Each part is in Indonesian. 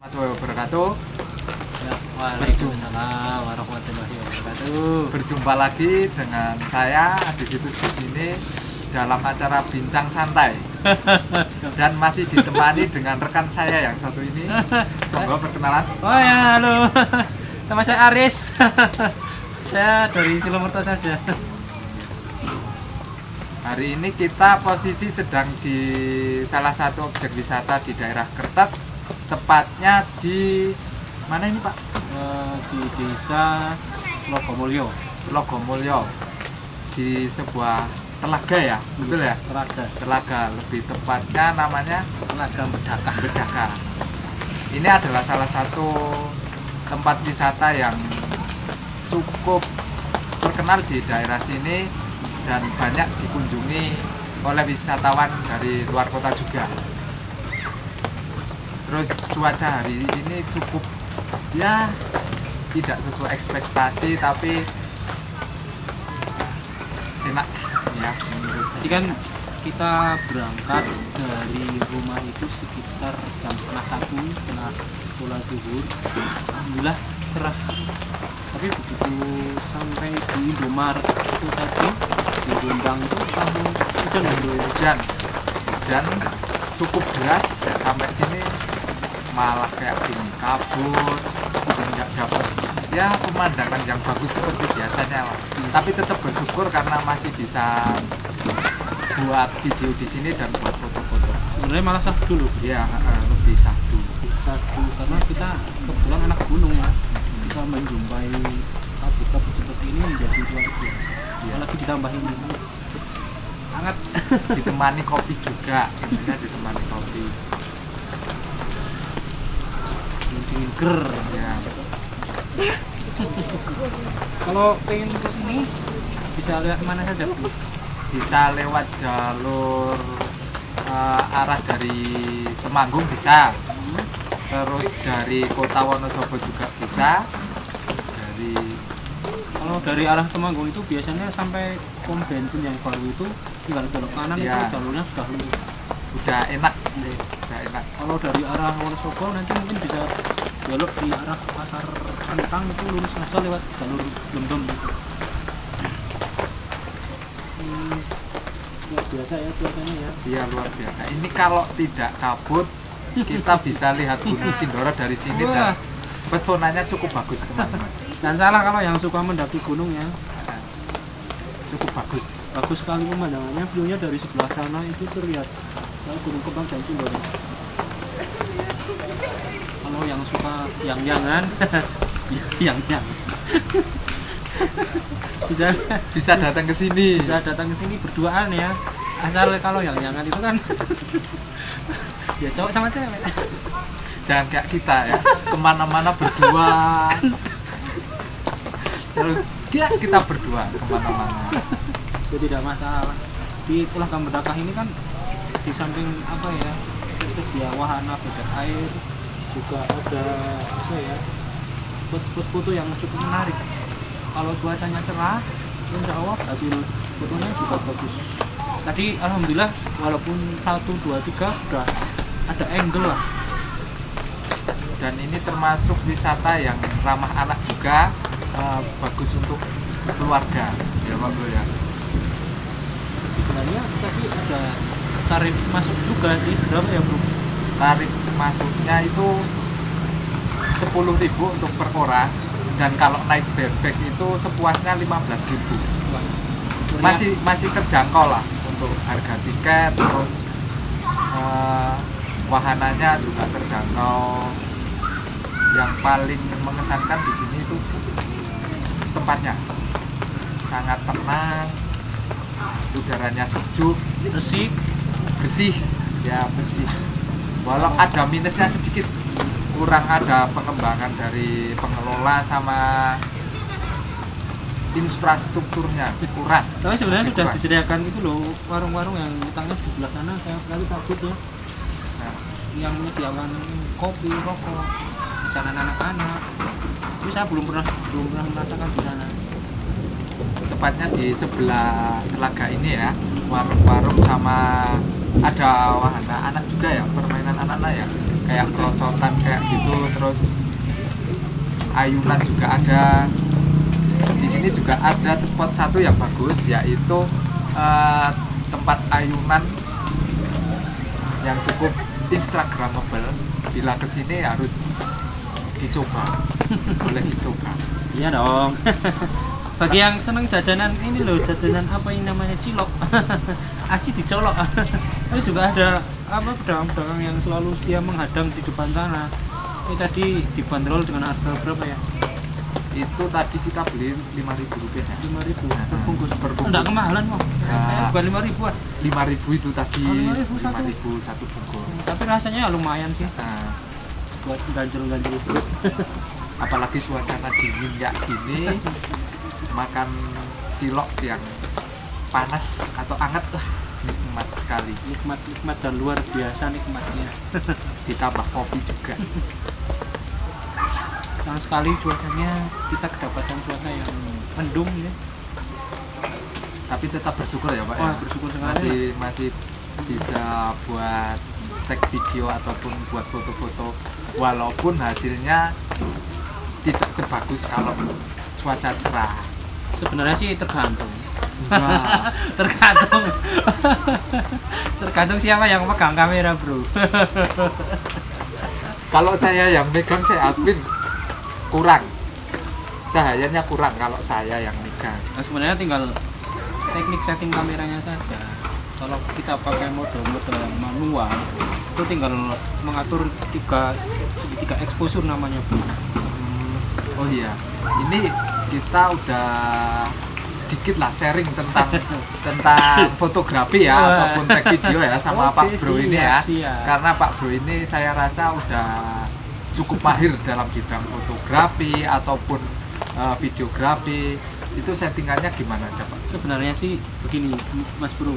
Warahmatullahi wabarakatuh. Ya, waalaikumsalam warahmatullahi wabarakatuh. Berjumpa lagi dengan saya Adi Situs di sini dalam acara Bincang Santai. Dan masih ditemani dengan rekan saya yang satu ini. Monggo perkenalan. Oh ya, halo. Nama saya Aris. Saya dari Silomerta saja. Hari ini kita posisi sedang di salah satu objek wisata di daerah Kertet, tepatnya di mana ini Pak? Di desa Logomulyo. Logomulyo, di sebuah telaga ya, betul ya? Telaga, lebih tepatnya namanya Telaga Bedaka. Bedaka. Ini adalah salah satu tempat wisata yang cukup terkenal di daerah sini dan banyak dikunjungi oleh wisatawan dari luar kota juga. Terus cuaca hari ini cukup ya tidak sesuai ekspektasi tapi enak ya menurut. Jadi kan kita berangkat dari rumah itu sekitar jam setengah satu setelah sholat zuhur. Alhamdulillah cerah. Tapi begitu sampai di Indomaret itu tadi di Gondang itu langsung hujan ya bro. Hujan cukup deras ya, sampai sini malah kayak gini kabut, nggak dapat ya pemandangan yang bagus seperti biasanya lah. Tapi tetap bersyukur karena masih bisa buat video di sini dan buat foto-foto. Sebenarnya malah sahdu loh. Ya lebih sahdu Karena kita kebetulan anak gunung ya. Kita menjumpai kabut-kabut seperti ini menjadi luar biasa. Ya. Lagi ditambah ini hangat. Ditemani kopi juga, intinya ditemani kopi. Ger. Ya. Kalau pengen kesini bisa lihat mana saja Bu? Bisa lewat jalur arah dari Temanggung bisa, terus dari Kota Wonosobo juga bisa, terus dari Kalau dari arah Temanggung itu biasanya sampai pom bensin yang baru itu tinggal belok kanan Ya. itu jalurnya sudah lurus. udah enak, udah enak. Kalau dari arah Wonosobo nanti mungkin bisa belok di arah pasar Kentang itu lurus saja lewat jalur Gemdom gitu. Luar biasa ya cuacanya ya. Iya luar biasa. Ini kalau tidak kabut kita bisa lihat Gunung Sindoro dari sini dan pesonanya cukup bagus teman-teman. Jangan salah kalau yang suka mendaki gunung ya. Cukup bagus. Bagus sekali pemandangannya, view-nya dari sebelah sana itu terlihat Gunung Kembang dan Sindoro. Kalau yang suka yang-yangan yang Bisa datang ke sini. bisa datang ke sini berduaan ya. Asal kalau yang-yangan itu kan ya cowok sama cewek. Jangan kayak kita ya, kemana-mana berdua. Terus kita berdua kemana-mana. Itu tidak masalah. Di Telaga Bedaka ini kan di samping apa ya, tersedia wahana bajak air, juga ada apa ya, spot-spot foto yang cukup menarik. Kalau cuacanya cerah, insya Allah hasil fotonya juga bagus. Tadi alhamdulillah walaupun 1, 2, 3 udah ada angle lah. Dan ini termasuk wisata yang ramah anak juga, bagus untuk keluarga ya Pak Bro ya. Sebenarnya tadi ada tarif masuk juga sih, berapa ya bro? Tarif masuknya itu 10.000 untuk per orang, dan kalau naik backpack itu sepuasnya 15.000. Masih terjangkau lah untuk harga tiket, terus wahananya juga terjangkau. Yang paling mengesankan di sini itu tempatnya sangat tenang, udaranya sejuk, bersih ya bersih. Walau ada minusnya sedikit, kurang ada pengembangan dari pengelola sama infrastrukturnya kurang. Tapi sebenarnya Masih sudah kurang. disediakan itu loh warung-warung yang letaknya di sebelah sana, sayang sekali takut ya. Nah, Yang menyediakan kopi, rokok, jajanan anak-anak. Tapi saya belum pernah merasakan di sana. tepatnya di sebelah telaga ini ya, warung-warung sama ada wahana anak juga ya, permainan anak-anak ya. kayak perosotan kayak gitu, terus ayunan juga ada. Di sini juga ada spot satu yang bagus, yaitu tempat ayunan yang cukup instagramable. Bila kesini harus dicoba, boleh dicoba. Iya dong. Bagi yang seneng jajanan ini loh, jajanan apa ini namanya, cilok. Aci dicolok. Tapi juga ada apa pedagang-pedagang yang selalu setia menghadang di depan sana. Ini tadi dibanderol dengan harga berapa ya? Itu tadi kita beli Rp5.000 ya. 5.000 perbungkus. Perbungkus. Enggak kemahalan kok. Nah. Bukan 5.000-an. 5.000 itu tadi. Oh, 5.000 satu. 5.000 satu bungkus. Tapi rasanya lumayan sih Nah, buat ganjel-ganjel itu. apalagi suasana dingin kayak gini, makan cilok yang panas atau anget, nikmat sekali. Nikmat dan luar biasa nikmatnya. Ditambah kopi juga. Sayang sekali cuacanya, kita kedapatan cuaca yang mendung ya. Tapi tetap bersyukur ya Pak. Wah, Ya? bersyukur sekali. Masih bisa buat tag video ataupun buat foto-foto, walaupun hasilnya tidak sebagus kalau cuaca cerah. Sebenarnya sih tergantung. Enggak. tergantung tergantung siapa yang pegang kamera, bro. Kalau saya yang megang, saya admin, kurang cahayanya kurang kalau saya yang megang. Nah, sebenarnya tinggal teknik setting kameranya saja. Kalau kita pakai mode yang manual, itu tinggal mengatur tiga exposure namanya, bro. Oh iya, ini kita udah sedikit lah sharing tentang fotografi ya, ataupun tag video ya sama Oke, Pak Bro ini ya. siap. Karena Pak Bro ini saya rasa udah cukup mahir dalam bidang fotografi ataupun videografi. Itu settingannya gimana sih Pak? Sebenarnya sih begini, Mas Bro,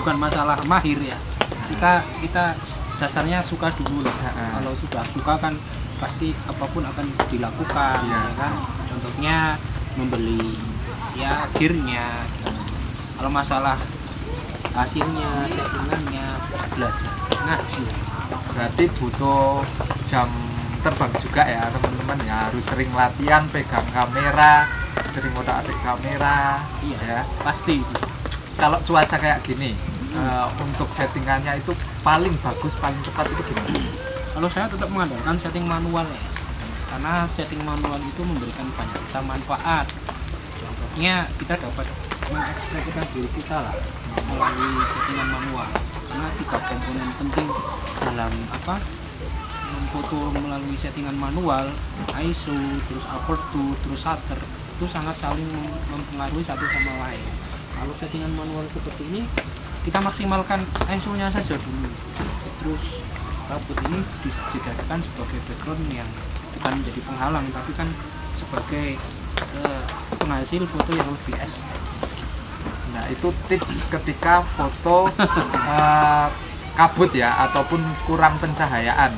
bukan masalah mahir ya. Kita dasarnya suka dulu lah. Kalau sudah suka kan pasti apapun akan dilakukan, Iya. ya kan. Contohnya membeli ya gearnya. Kalau masalah hasilnya, settingannya, belajar ngaji. Berarti butuh jam terbang juga ya teman-teman ya, harus sering latihan pegang kamera, sering otak-atik kamera. Iya, Ya. pasti. Kalau cuaca kayak gini, untuk settingannya itu paling bagus, paling cepat itu gimana? Kalau saya tetap mengandalkan setting manual ya, karena setting manual itu memberikan banyak kita manfaat. Contohnya kita dapat mengekspresikan diri kita lah melalui settingan manual. Karena 3 komponen penting dalam memfoto melalui settingan manual, ISO, terus aperture, terus shutter, itu sangat saling mempengaruhi satu sama lain. Kalau settingan manual seperti ini, kita maksimalkan ISO-nya saja dulu. Terus rambut ini dijadikan sebagai background yang bukan menjadi penghalang, tapi kan sebagai penghasil foto yang lebih estetis. Nah itu tips ketika foto kabut ya, ataupun kurang pencahayaan.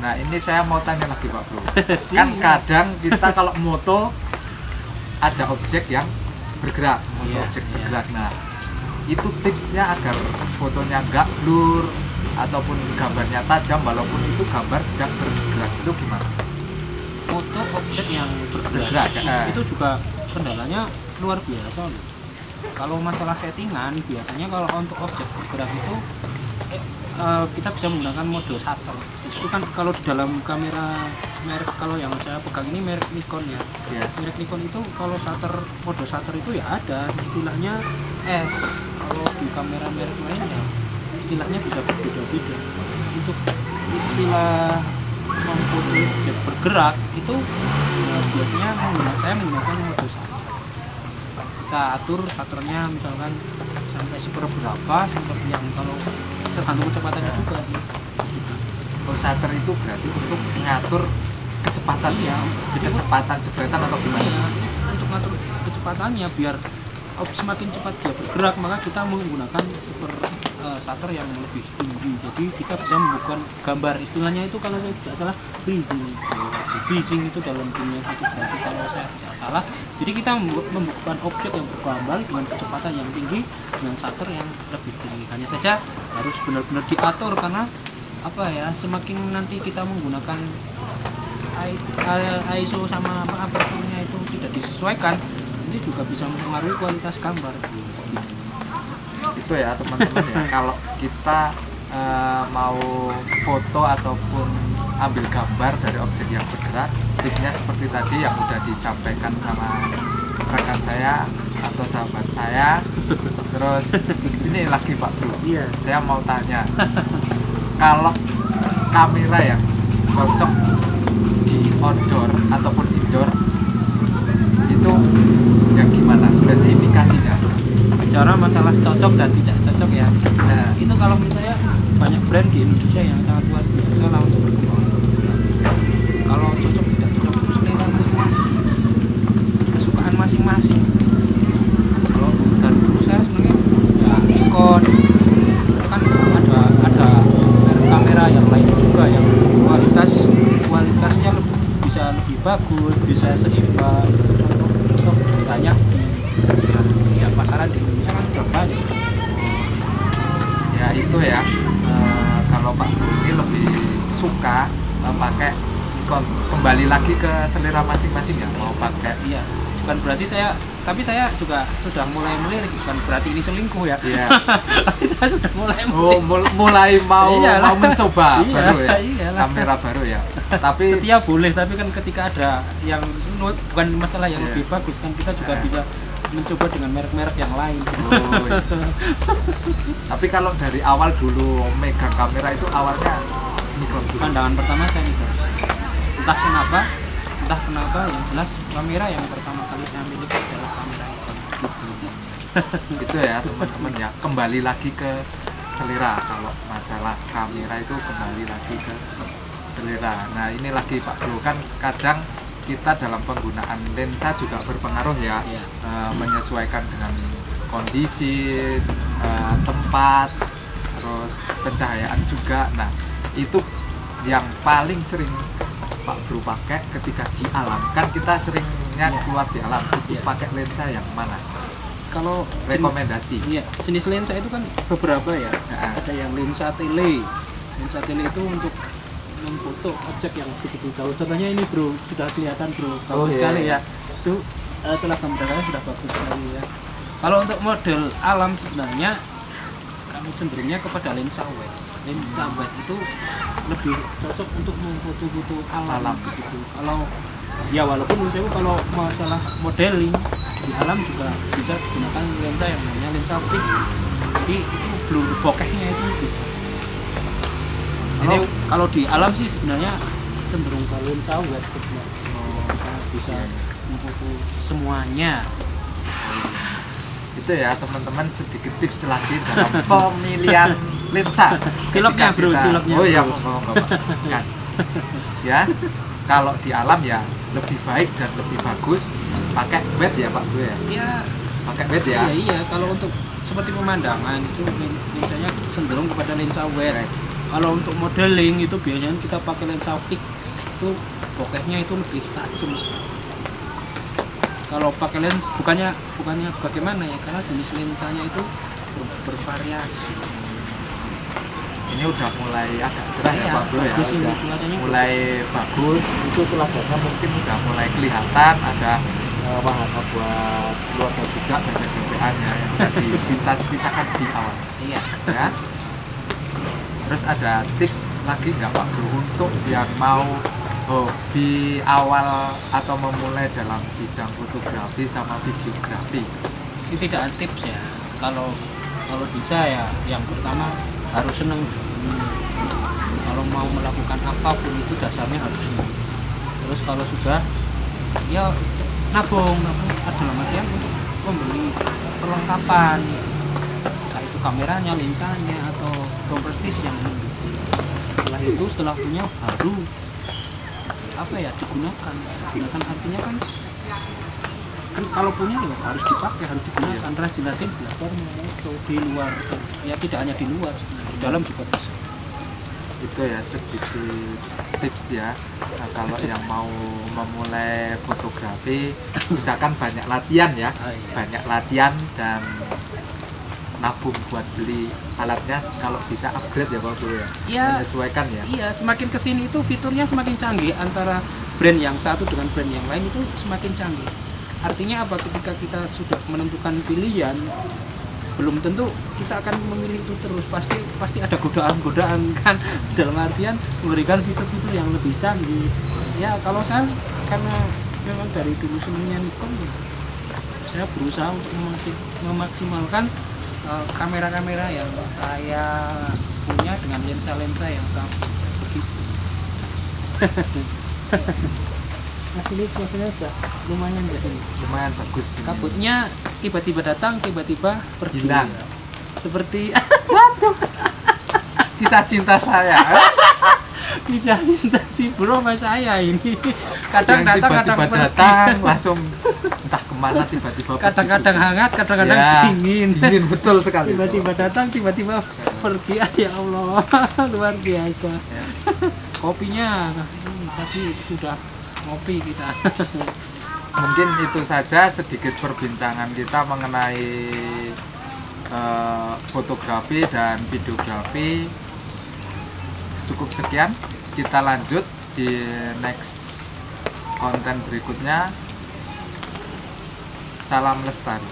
Nah ini saya mau tanya lagi Pak Bro. Kan kadang kita kalau moto ada objek yang bergerak, Iya, objek iya. bergerak. Nah itu tipsnya agar fotonya nggak blur ataupun gambarnya tajam walaupun itu gambar sedang bergerak, itu gimana? Foto objek yang Bergerak, bergerak itu juga kendalanya luar biasa loh. Kalau masalah settingan, biasanya kalau untuk objek bergerak itu kita bisa menggunakan mode shutter. Itu kan kalau di dalam kamera merek, kalau yang saya pegang ini merek Nikon ya. Ya. Merek Nikon itu kalau mode shutter itu ya ada istilahnya S. Kalau di kamera merek lainnya istilahnya bisa berbeda-beda. Untuk istilah memfoto objek bergerak itu biasanya saya menggunakan mode shutter. Kita atur shutternya misalkan sampai seberapa, seperti yang kalau tergantung kecepatannya juga sih. Oh, shutter itu berarti untuk mengatur kecepatan ya, kecepatan jebretan atau gimana? Iya, untuk ngatur kecepatannya biar semakin cepat dia bergerak, maka kita menggunakan shutter yang lebih tinggi. Jadi kita bisa membuka gambar, istilahnya itu kalau saya tidak salah freezing. Freezing itu dalam dunia fotografi kalau saya tidak salah. Jadi kita membukukan objek yang bergambar dengan kecepatan yang tinggi dengan shutter yang lebih tinggi. Hanya saja harus benar-benar diatur karena apa ya, semakin nanti kita menggunakan ISO sama apa aperturnya itu tidak disesuaikan, ini juga bisa mempengaruhi kualitas gambar. Itu ya teman-teman ya, kalau kita mau foto ataupun ambil gambar dari objek yang bergerak, tipsnya seperti tadi yang udah disampaikan sama rekan saya atau sahabat saya. Terus ini lagi Pak Bro, Iya. saya mau tanya, kalau kamera yang cocok di outdoor ataupun indoor itu yang gimana spesifikasinya? Bicara masalah cocok dan tidak cocok ya. Nah, Itu kalau menurut saya banyak brand di Indonesia yang sangat luar biasa lah untuk berkembang. Kalau cocok tidak cocok itu selera masing-masing, kesukaan masing-masing. Kalau dari dulu saya sebenarnya ya Nikon, kan ada merek kamera yang lain juga yang kualitasnya bisa lebih bagus, bisa seimbang. Contoh banyak di pasaran di Indonesia kan sudah banyak. ya itu ya, kalau Pak Bro ini lebih suka pakai Nikon, kembali lagi ke selera masing-masing ya, mau pakai Iya, bukan berarti tapi saya juga sudah mulai melirik, bukan berarti ini selingkuh ya. Iya. Tapi saya sudah mulai Oh, mulai mau Iyalah. mencoba Iya, baru ya, iyalah. kamera baru ya. Tapi setia boleh, tapi kan ketika ada yang bukan masalah yang Iya. lebih bagus kan kita juga Iya. bisa mencoba dengan merek-merek yang lain. oh, iya. Tapi kalau dari awal dulu megang kamera itu awalnya Nikon dulu. Pandangan pertama saya nih, entah kenapa yang jelas kamera yang pertama kali saya miliki adalah kamera Nikon. Itu ya teman-teman ya, kembali lagi ke selera. Kalau masalah kamera itu kembali lagi ke selera. Nah ini lagi Pak Bro, kan kadang kita dalam penggunaan lensa juga berpengaruh ya. Iya. Menyesuaikan dengan kondisi, tempat, terus pencahayaan juga. Nah itu yang paling sering Pak Bro pakai ketika di alam, kan kita seringnya Iya. keluar di alam itu Iya. pakai lensa yang mana? Kalau Rekomendasi. Iya, jenis lensa itu kan beberapa ya. Nah, Ada yang lensa tele. Lensa tele itu untuk memfoto objek yang begitu jauh. Contohnya ini Bro, sudah kelihatan Bro, bagus Oh, iya. sekali ya. Itu telah gambarnya sudah bagus sekali ya. Kalau untuk model alam sebenarnya kami cenderungnya kepada lensa wide. Lensa wide itu lebih cocok untuk memfoto-foto alam, Alam. begitu. Kalau ya walaupun menurut saya kalau masalah modeling di alam juga bisa digunakan lensa yang namanya lensa fix. Jadi itu blur bokehnya itu lebih. Kalau di alam sih sebenarnya cenderung ke lensa wide sebenarnya. Kita bisa memfoto semuanya. itu ya teman-teman, sedikit tips lagi dalam pemilihan lensa. Ciloknya, Ketika Bro, ciloknya, Oh ya, Bro. Bapak. Kan. Ya, kalau di alam ya lebih baik dan lebih bagus pakai wide ya Pak Bro ya. Ya, Pakai wide ya. iya. Kalau untuk seperti pemandangan itu lensanya cenderung kepada lensa wide. Right. Kalau untuk modeling itu biasanya kita pakai lensa fix. Itu bokehnya itu lebih tajam. Kalau pakai lens bukannya bagaimana ya, karena jenis lensanya itu bervariasi. Ini udah mulai agak cerah ya Iya, Pak Bro ya. bagus ini Udah cuacanya. mulai bagus. Itu teladannya mungkin udah mulai kelihatan, ada wahana buat keluarga juga, bebek-bebekan ya yang tadi kita ceritakan di awal Iya. ya. Terus ada tips lagi nggak Pak Bro untuk yang mau hobi awal atau memulai dalam bidang fotografi sama videografi? Ini tidak ada tips ya. Kalau bisa ya yang pertama harus seneng. Kalau mau melakukan apapun itu dasarnya harus seneng. Terus kalau sudah ya nabung dalam artian untuk membeli perlengkapan, entah itu kameranya, lensanya atau properties yang setelah punya baru digunakan artinya kan kalau punya ya harus dipakai, harus digunakan. Rajin-rajin belajar memoto di luar, ya tidak hanya di luar, di dalam juga bisa. Itu ya sedikit tips ya. Nah, kalau yang mau memulai fotografi, misalkan banyak latihan ya, Ah, iya. banyak latihan dan nabung buat beli alatnya, kalau bisa upgrade ya Pak Bro ya. Iya. Menyesuaikan ya. Iya, semakin kesini itu fiturnya semakin canggih, antara brand yang satu dengan brand yang lain itu semakin canggih. Artinya apa? Ketika kita sudah menentukan pilihan, belum tentu kita akan memilih itu terus. Pasti ada godaan-godaan kan, dalam artian memberikan fitur-fitur yang lebih canggih. Ya kalau saya, karena memang dari dulu senangnya Nikon, saya berusaha untuk memaksimalkan kamera-kamera yang saya punya dengan lensa-lensa yang sama begitu. Nah, ini suasananya sudah lumayan ya ini. Lumayan bagus ini. Kabutnya tiba-tiba datang, tiba-tiba pergi. Hilang. Seperti Kisah cinta saya. tidak cinta si bro sama saya ini. Kadang Yang datang, kadang tiba-tiba pergi. datang langsung entah kemana tiba-tiba pergi. Kadang-kadang hangat, kadang-kadang Ya, dingin. Dingin betul sekali. Tiba-tiba datang, tiba-tiba pergi. Ya Allah, luar biasa. Ya. Kopinya tadi sudah ngopi kita. Mungkin itu saja sedikit perbincangan kita mengenai fotografi dan videografi. Cukup sekian, kita lanjut di next konten berikutnya. Salam lestari.